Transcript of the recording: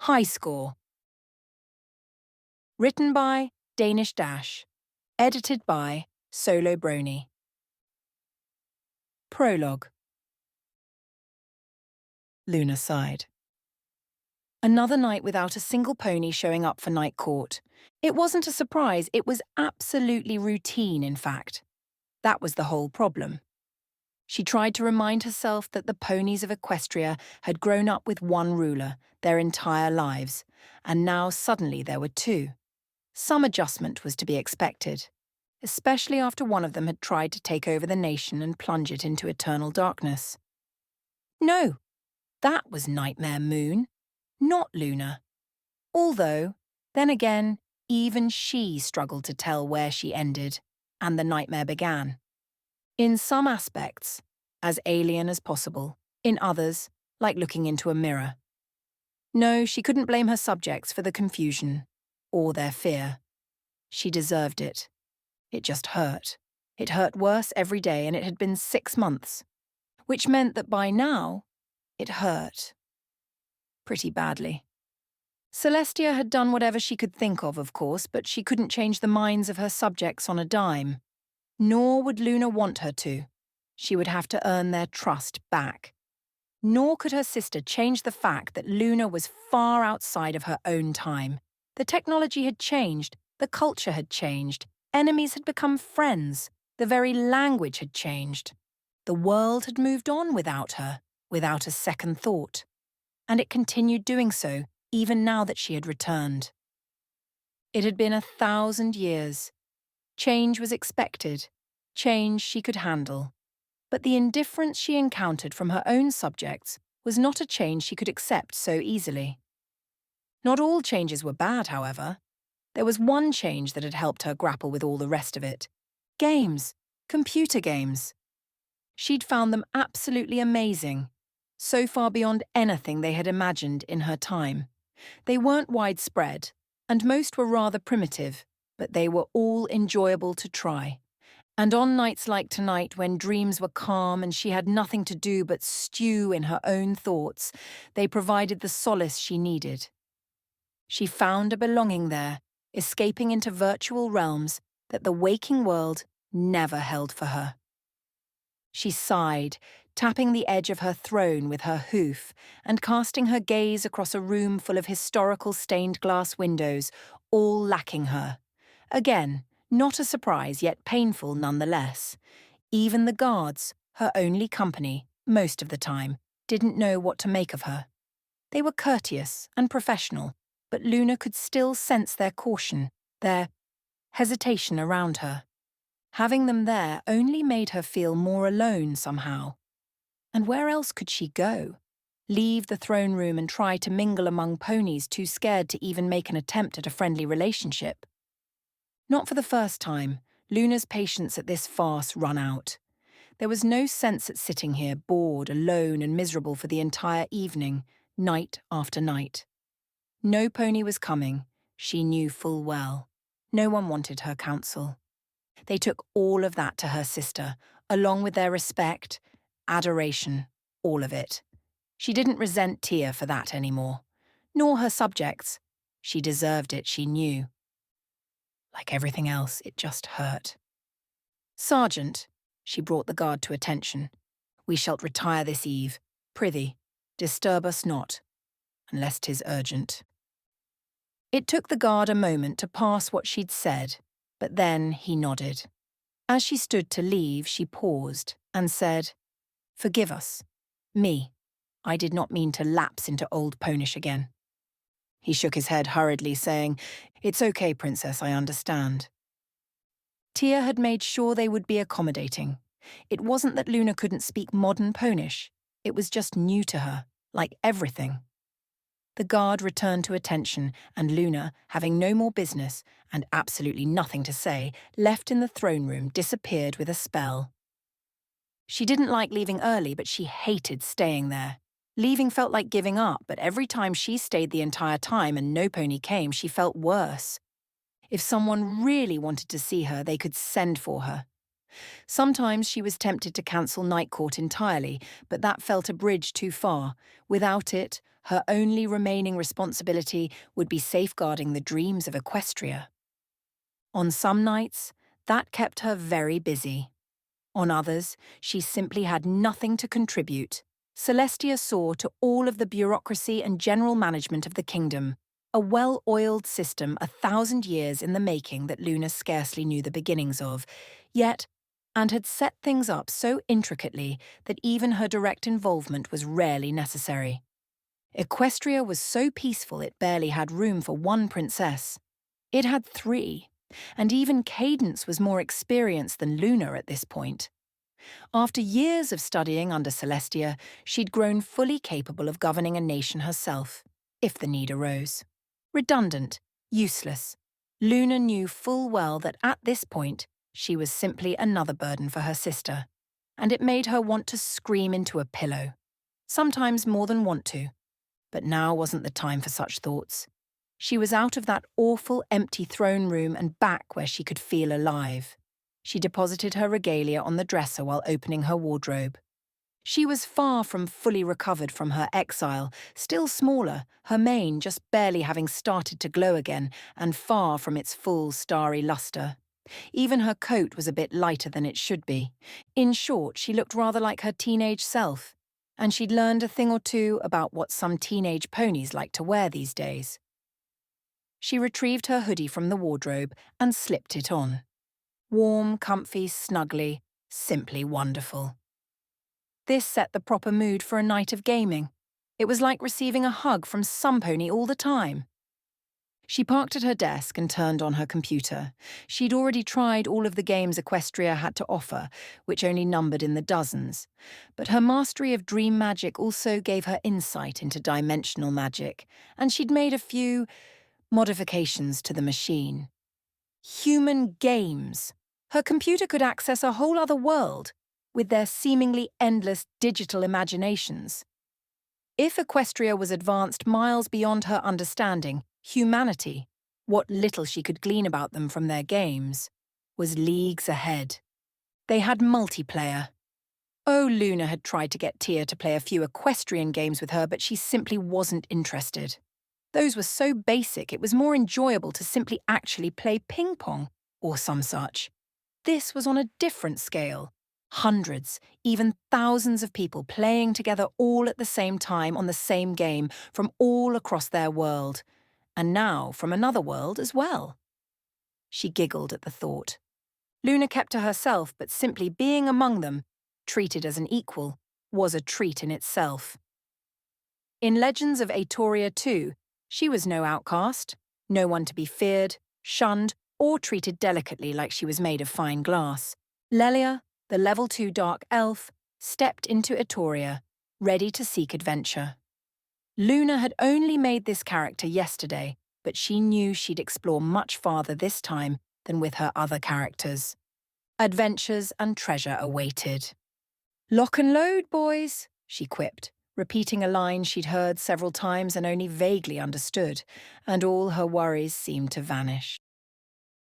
High Score. Written by Danish Dash. Edited by Solo Brony. Prologue. Luna sighed. Another night without a single pony showing up for night court. It wasn't a surprise, it was absolutely routine, in fact. That was the whole problem. She tried to remind herself that the ponies of Equestria had grown up with one ruler their entire lives, and now suddenly there were two. Some adjustment was to be expected, especially after one of them had tried to take over the nation and plunge it into eternal darkness. No, that was Nightmare Moon, not Luna. Although, then again, even she struggled to tell where she ended and the nightmare began. In some aspects, as alien as possible. In others, like looking into a mirror. No, she couldn't blame her subjects for the confusion or their fear. She deserved it. It just hurt. It hurt worse every day, and it had been 6 months, which meant that by now, it hurt. Pretty badly. Celestia had done whatever she could think of course, but she couldn't change the minds of her subjects on a dime. Nor would Luna want her to. She would have to earn their trust back. Nor could her sister change the fact that Luna was far outside of her own time. The technology had changed, the culture had changed, enemies had become friends, the very language had changed. The world had moved on without her, without a second thought. And it continued doing so, even now that she had returned. It had been 1,000 years. Change was expected, change she could handle. But the indifference she encountered from her own subjects was not a change she could accept so easily. Not all changes were bad, however. There was one change that had helped her grapple with all the rest of it. Games. Computer games. She'd found them absolutely amazing, so far beyond anything they had imagined in her time. They weren't widespread, and most were rather primitive, but they were all enjoyable to try. And on nights like tonight, when dreams were calm and she had nothing to do but stew in her own thoughts, they provided the solace she needed. She found a belonging there, escaping into virtual realms that the waking world never held for her. She sighed, tapping the edge of her throne with her hoof and casting her gaze across a room full of historical stained glass windows, all lacking her. Again, not a surprise, yet painful nonetheless. Even the guards, her only company, most of the time, didn't know what to make of her. They were courteous and professional, but Luna could still sense their caution, their hesitation around her. Having them there only made her feel more alone somehow. And where else could she go? Leave the throne room and try to mingle among ponies too scared to even make an attempt at a friendly relationship? Not for the first time, Luna's patience at this farce run out. There was no sense at sitting here bored, alone and miserable for the entire evening, night after night. No pony was coming, she knew full well. No one wanted her counsel. They took all of that to her sister, along with their respect, adoration, all of it. She didn't resent Tia for that anymore, nor her subjects. She deserved it, she knew. Like everything else, it just hurt. Sergeant, she brought the guard to attention, we shalt retire this eve. Prithee, disturb us not, unless 'tis urgent. It took the guard a moment to pass what she'd said, but then he nodded. As she stood to leave, she paused and said, Forgive us. Me. I did not mean to lapse into old ponish again. He shook his head hurriedly, saying, It's okay, Princess, I understand. Tia had made sure they would be accommodating. It wasn't that Luna couldn't speak modern ponish. It was just new to her, like everything. The guard returned to attention, and Luna, having no more business and absolutely nothing to say, left in the throne room, disappeared with a spell. She didn't like leaving early, but she hated staying there. Leaving felt like giving up, but every time she stayed the entire time and no pony came, she felt worse. If someone really wanted to see her, they could send for her. Sometimes she was tempted to cancel night court entirely, but that felt a bridge too far. Without it, Her only remaining responsibility would be safeguarding the dreams of Equestria. On some nights, that kept her very busy. On others, she simply had nothing to contribute. Celestia saw to all of the bureaucracy and general management of the kingdom, a well-oiled system 1,000 years in the making that Luna scarcely knew the beginnings of, yet, and had set things up so intricately that even her direct involvement was rarely necessary. Equestria was so peaceful it barely had room for one princess. It had 3, and even Cadence was more experienced than Luna at this point. After years of studying under Celestia, she'd grown fully capable of governing a nation herself, if the need arose. Redundant, useless, Luna knew full well that at this point, she was simply another burden for her sister, and it made her want to scream into a pillow. Sometimes more than want to, but now wasn't the time for such thoughts. She was out of that awful empty throne room and back where she could feel alive. She deposited her regalia on the dresser while opening her wardrobe. She was far from fully recovered from her exile, still smaller, her mane just barely having started to glow again, and far from its full starry luster. Even her coat was a bit lighter than it should be. In short, she looked rather like her teenage self, and she'd learned a thing or two about what some teenage ponies like to wear these days. She retrieved her hoodie from the wardrobe and slipped it on. Warm, comfy, snuggly, simply wonderful. This set the proper mood for a night of gaming. It was like receiving a hug from some pony all the time. She parked at her desk and turned on her computer. She'd already tried all of the games Equestria had to offer, which only numbered in the dozens. But her mastery of dream magic also gave her insight into dimensional magic, and she'd made a few modifications to the machine. Human games. Her computer could access a whole other world, with their seemingly endless digital imaginations. If Equestria was advanced miles beyond her understanding, humanity, what little she could glean about them from their games, was leagues ahead. They had multiplayer. Oh, Luna had tried to get Tia to play a few equestrian games with her, but she simply wasn't interested. Those were so basic, it was more enjoyable to simply actually play ping-pong, or some such. This was on a different scale. Hundreds, even thousands of people playing together all at the same time on the same game from all across their world, and now from another world as well. She giggled at the thought. Luna kept to herself, but simply being among them, treated as an equal, was a treat in itself. In Legends of Aetoria too, she was no outcast, no one to be feared, shunned, or treated delicately like she was made of fine glass. Lelia, the level 2 dark elf, stepped into Aetoria, ready to seek adventure. Luna had only made this character yesterday, but she knew she'd explore much farther this time than with her other characters. Adventures and treasure awaited. "Lock and load, boys," she quipped, repeating a line she'd heard several times and only vaguely understood, and all her worries seemed to vanish.